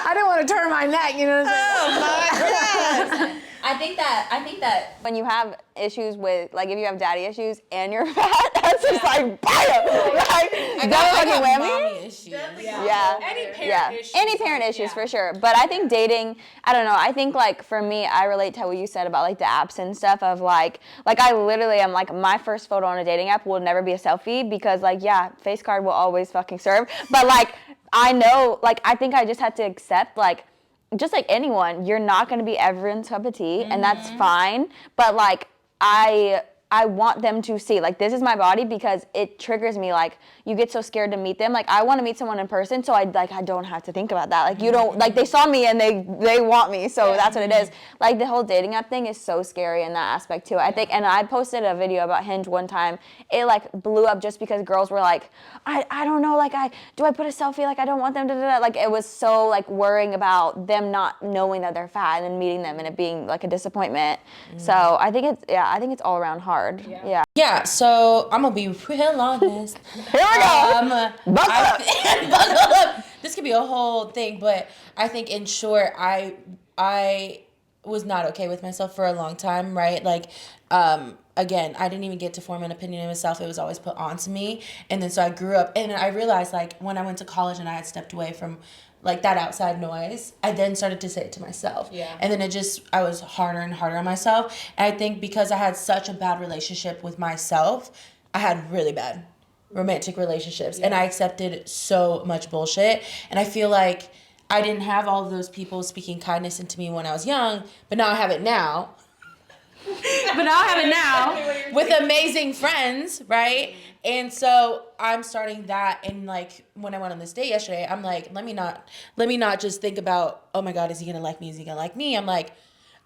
I didn't want to turn my neck, you know what I'm saying? Oh my God. I think that when you have issues with, like, if you have daddy issues and you're fat, that's just like, bam! Like, I got mommy issues. Yeah. Any parent issues for sure. But I think dating, I don't know, I think like for me, I relate to what you said about like the apps and stuff of like I literally am like, my first photo on a dating app will never be a selfie because like, yeah, face card will always fucking serve. But like, I know, like, I think I just had to accept like, just like anyone, you're not going to be everyone's cup of tea, and that's fine. But like, I want them to see, like, this is my body because it triggers me. Like, you get so scared to meet them. Like, I want to meet someone in person, so I don't have to think about that. Like, you don't, like, they saw me and they want me, so that's what it is. Like, the whole dating app thing is so scary in that aspect too, I think. And I posted a video about Hinge one time. It like blew up just because girls were like, I don't know, like, do I put a selfie? Like, I don't want them to do that. Like, it was so like worrying about them not knowing that they're fat and then meeting them and it being like a disappointment. So I think it's all around hard. Yeah, so I'm gonna be real honest. Here we go. Buckle up. Buckle up. This could be a whole thing, but I think in short, I was not okay with myself for a long time, right? Like, again, I didn't even get to form an opinion of myself. It was always put onto me. And then so I grew up and I realized like when I went to college and I had stepped away from like that outside noise, I then started to say it to myself. Yeah. And then I was harder and harder on myself. And I think because I had such a bad relationship with myself, I had really bad romantic relationships. Yeah. And I accepted so much bullshit. And I feel like I didn't have all of those people speaking kindness into me when I was young, but now I have it now. With amazing friends, right? And so I'm starting that, and like when I went on this date yesterday, I'm like, let me not just think about, oh my God, is he gonna like me? Is he gonna like me? I'm like,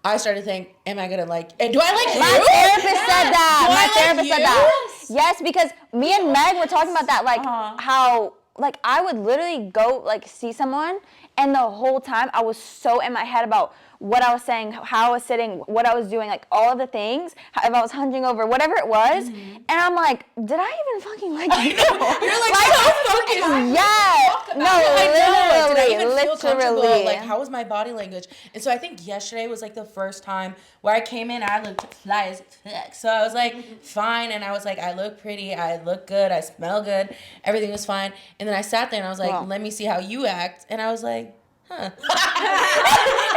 I started to think, am I gonna like, do I like My you? therapist said that. Do I My like therapist said you? that. Yes, because me and Meg were talking about that, like how like I would literally go like see someone, and the whole time I was so in my head about what I was saying, how I was sitting, what I was doing, like all of the things, if I was hunching over, whatever it was, and I'm like, did I even fucking like you? You're like so focused. Yeah, no, Did I even literally, feel comfortable? literally. Like, how was my body language? And so I think yesterday was like the first time where I came in, I looked fly as fuck. So I was like, fine. And I was like, I look pretty, I look good, I smell good, everything was fine. And then I sat there and I was like, Well. let me see how you act. And I was like, huh.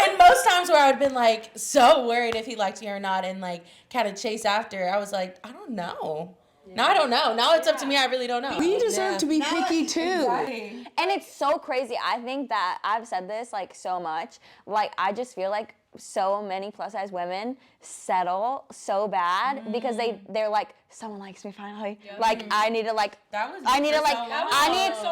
And most times where I would have been like so worried if he liked me or not and like kind of chase after, I was like, I don't know. Now I don't know. Now it's up to me. I really don't know. We deserve to be picky too. And it's so crazy. I think that I've said this like so much. Like I just feel like so many plus size women settle so bad because they're like, someone likes me finally. Like I need to like I need to like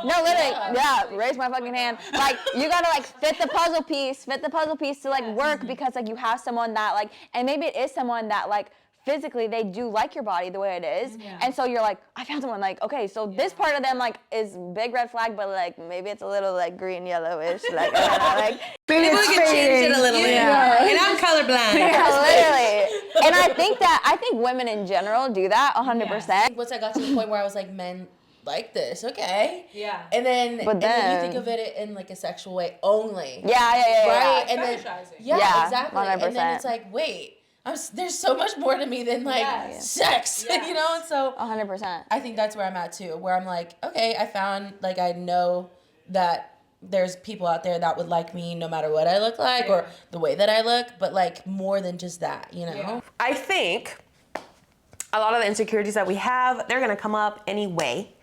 no literally raise my fucking hand. Like you gotta like fit the puzzle piece to like work because like you have someone that like, and maybe it is someone that like physically they do like your body the way it is, and so you're like, I found someone like, okay, so this part of them like is big red flag, but like maybe it's a little like green yellowish, like like Maybe we can change it a little bit. And I'm colorblind. literally. And I think women in general do that 100%. Once I got to the point where I was like, men like this, okay. Yeah. And then, But and then you then- think of it in like a sexual way only. Yeah. Right? And then, yeah, Yeah, exactly. And then 100%. it's like, wait, there's so much more to me than like sex, you know? And so 100%. I think that's where I'm at too, where I'm like, okay, I found, like, I know that there's people out there that would like me no matter what I look like or the way that I look, but like more than just that, you know? I think a lot of the insecurities that we have, they're gonna come up anyway.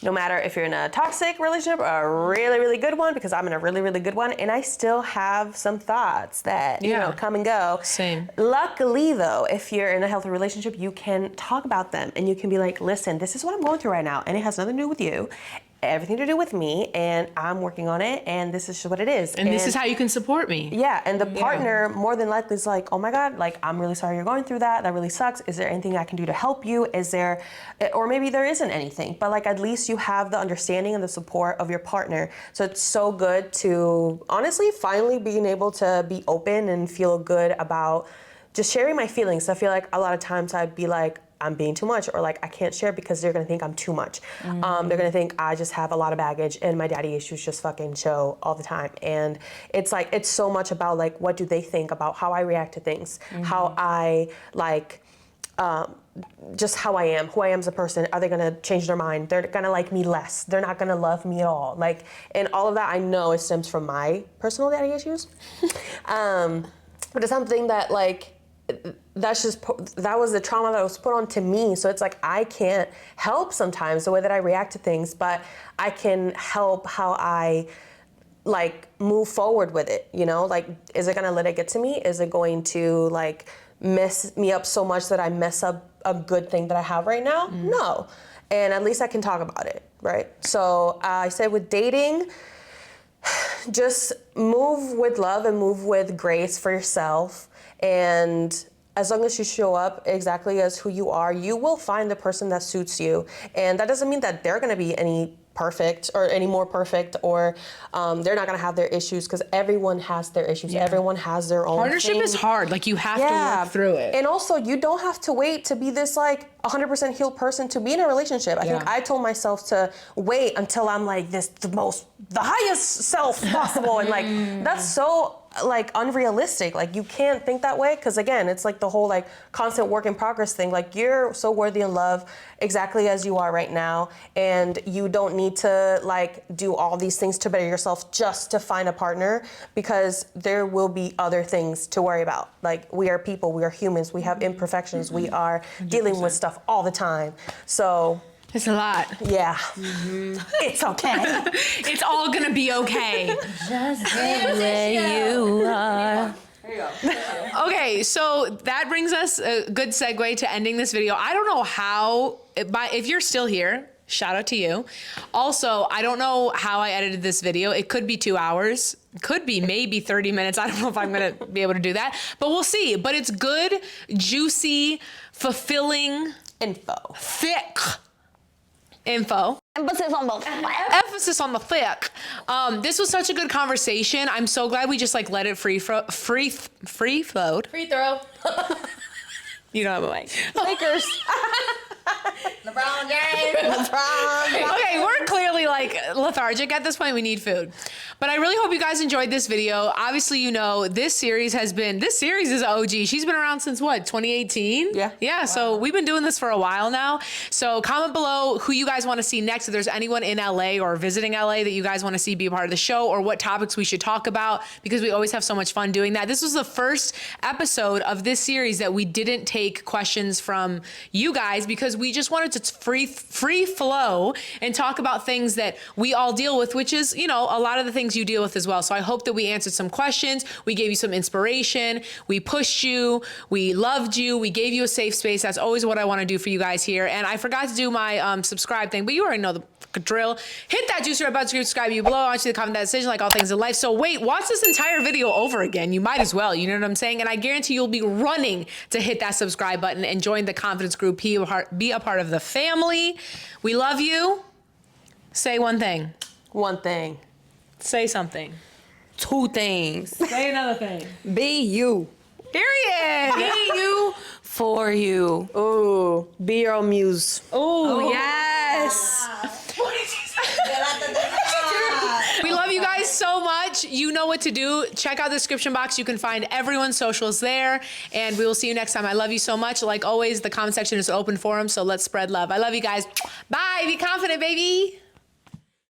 No matter if you're in a toxic relationship or a really, really good one, because I'm in a really, really good one, and I still have some thoughts that, you know, come and go. Same. Luckily, though, if you're in a healthy relationship, you can talk about them and you can be like, listen, this is what I'm going through right now, and it has nothing to do with you. Everything to do with me, and I'm working on it, and this is just what it is. And this is how you can support me. Yeah, and the partner more than likely is like, oh my God, like, I'm really sorry you're going through that. That really sucks. Is there anything I can do to help you? Is there, or maybe there isn't anything, but like at least you have the understanding and the support of your partner. So it's so good to honestly finally being able to be open and feel good about just sharing my feelings. I feel like a lot of times I'd be like, I'm being too much, or like I can't share because they're gonna think I'm too much. They're gonna think I just have a lot of baggage and my daddy issues just fucking show all the time. And it's like, it's so much about like, what do they think about how I react to things, how I like, just how I am, who I am as a person. Are they gonna change their mind? They're gonna like me less. They're not gonna love me at all. Like, and all of that I know it stems from my personal daddy issues. But it's something that like, that was the trauma that was put onto me. So it's like I can't help sometimes the way that I react to things, but I can help how I like move forward with it, you know? Like, is it gonna let it get to me? Is it going to like mess me up so much that I mess up a good thing that I have right now? No. And at least I can talk about it, right? So I said with dating, just move with love and move with grace for yourself. And as long as you show up exactly as who you are, you will find the person that suits you. And that doesn't mean that they're gonna be any perfect or any more perfect, or they're not gonna have their issues, because everyone has their issues. Everyone has their own Partnership thing. is hard. Like you have to work through it. And also, you don't have to wait to be this like 100% healed person to be in a relationship. I think I told myself to wait until I'm like the highest self possible. And like, that's so like unrealistic. Like you can't think that way, because again, it's like the whole like constant work in progress thing. Like you're so worthy in love exactly as you are right now, and you don't need to like do all these things to better yourself just to find a partner, because there will be other things to worry about. Like, we are people, we are humans, we have imperfections, we are dealing with stuff all the time. So It's a lot. yeah, it's okay. It's all gonna be okay. Just where you are. Okay, so that brings us a good segue to ending this video. I don't know how, if you're still here Shout out to you. Also, I don't know how I edited this video. It could be 2 hours. Could be maybe 30 minutes. I don't know if I'm going to be able to do that, but we'll see. But it's good, juicy, fulfilling, thick info. Emphasis on the Emphasis on the thick. This was such a good conversation. I'm so glad we just like let it free flowed. Free throw. You know what I'm like. Lakers. LeBron James. Okay, we're clearly like lethargic at this point. We need food. But I really hope you guys enjoyed this video. Obviously, you know, this series is OG. She's been around since what, 2018? Yeah. Yeah, wow. So we've been doing this for a while now. So comment below who you guys want to see next. If there's anyone in LA or visiting LA that you guys want to see be a part of the show, or what topics we should talk about, because we always have so much fun doing that. This was the first episode of this series that we didn't take questions from you guys, because we just wanted to free flow and talk about things that we all deal with, which is, you know, a lot of the things you deal with as well. So I hope that we answered some questions. We gave you some inspiration. We pushed you. We loved you. We gave you a safe space. That's always what I want to do for you guys here. And I forgot to do my subscribe thing, but you already know the drill. Hit that juicer red button to subscribe you below. I want you to comment that decision, like all things in life. So wait, watch this entire video over again. You might as well. You know what I'm saying? And I guarantee you'll be running to hit that subscribe button and join the confidence group. Be a part of the family. We love you. Say one thing. One thing. Say something. 2 things. Say another thing. Be you. Period. Be you for you. Ooh, be your own muse. Oh, yes. We love you guys so much. You know what to do. Check out the description box. You can find everyone's socials there. And we will see you next time. I love you so much. Like always, the comment section is an open forum, so let's spread love. I love you guys. Bye. Be confident, baby.